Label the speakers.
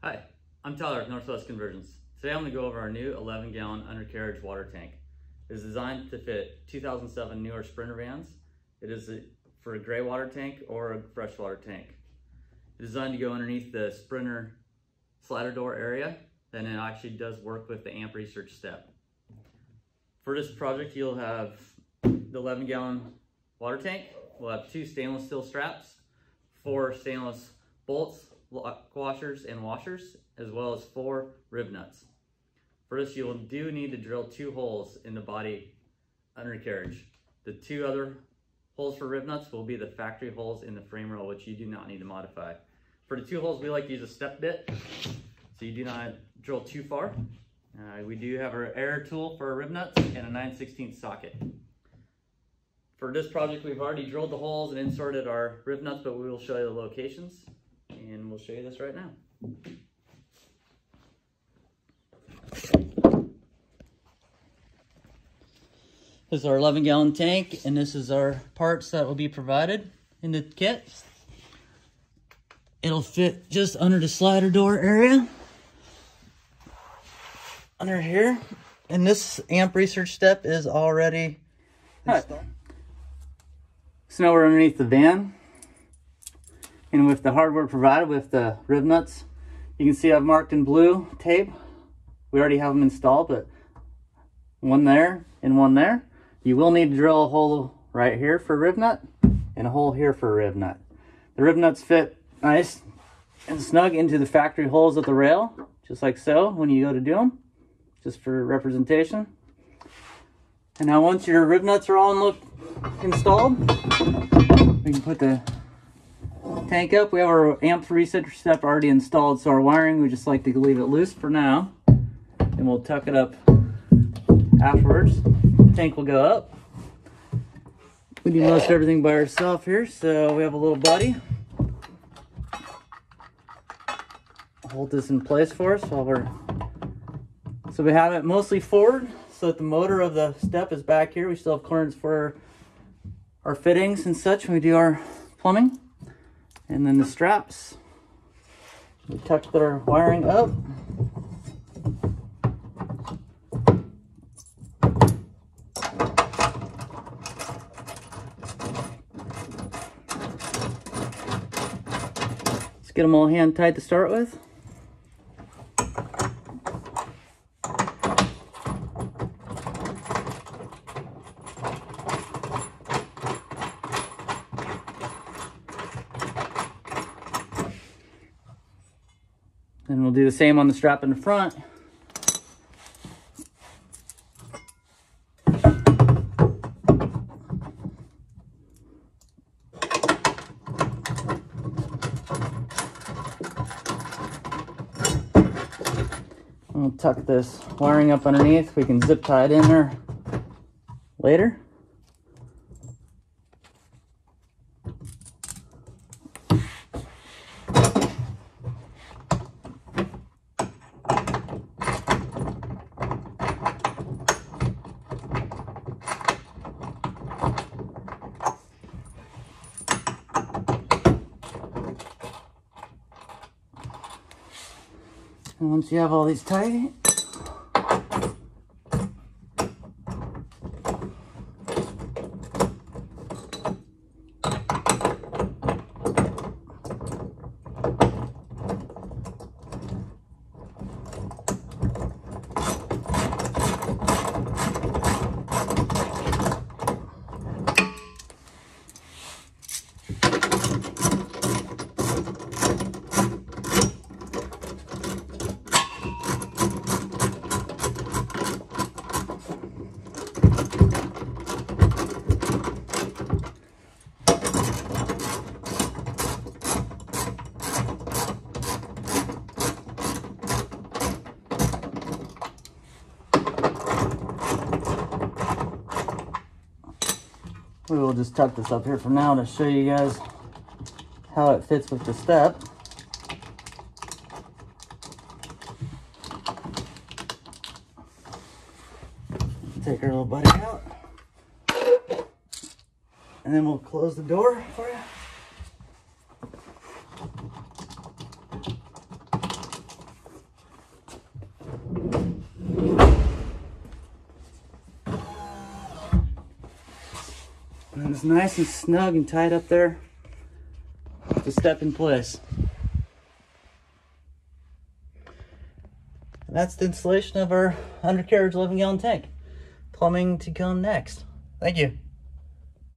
Speaker 1: Hi, I'm Tyler with Northwest Conversions. Today I'm going to go over our new 11-gallon undercarriage water tank. It is designed to fit 2007 newer Sprinter vans. It is for a gray water tank or a freshwater tank. It is designed to go underneath the Sprinter slider door area, and it actually does work with the amp research step. For this project, you'll have the 11-gallon water tank. We'll have 2 stainless steel straps, 4 stainless bolts, lock washers and washers, as well as 4 rivnuts. For this, you will need to drill 2 holes in the body undercarriage. The 2 other holes for rivnuts will be the factory holes in the frame rail, which you do not need to modify. For the 2 holes, we like to use a step bit, so you do not drill too far. We do have our air tool for our rivnuts and a 9/16 socket. For this project, we've already drilled the holes and inserted our rivnuts, but we will show you the locations, and we'll show you this right now. This is our 11-gallon tank, and this is our parts that will be provided in the kit. It'll fit just under the slider door area, under here, and this amp research step is already installed. So now we're underneath the van, and with the hardware provided with the rivnuts, you can see I've marked in blue tape. We already have them installed, but one there and one there. You will need to drill a hole right here for a rivnut and a hole here for a rivnut. The rivnuts fit nice and snug into the factory holes of the rail, just like so when you go to do them, just for representation. And now once your rivnuts are all installed, we can put the tank up. We have our amp research step already installed, so our wiring, we just like to leave it loose for now, and we'll tuck it up afterwards. Tank will go up. We do most everything by ourselves here, so we have a little buddy. Hold this in place for us while so we have it mostly forward, so that the motor of the step is back here. We still have clearance for our fittings and such when we do our plumbing. And then the straps, we tuck their wiring up. Let's get them all hand tight to start with. Then we'll do the same on the strap in the front. We'll tuck this wiring up underneath. We can zip tie it in there later. And once you have all these tight, we will just tuck this up here for now to show you guys how it fits with the step. Take our little buddy out. And then we'll close the door for you. And it's nice and snug and tight up there to step in place. And that's the installation of our undercarriage 11-gallon tank. Plumbing to come next. Thank you.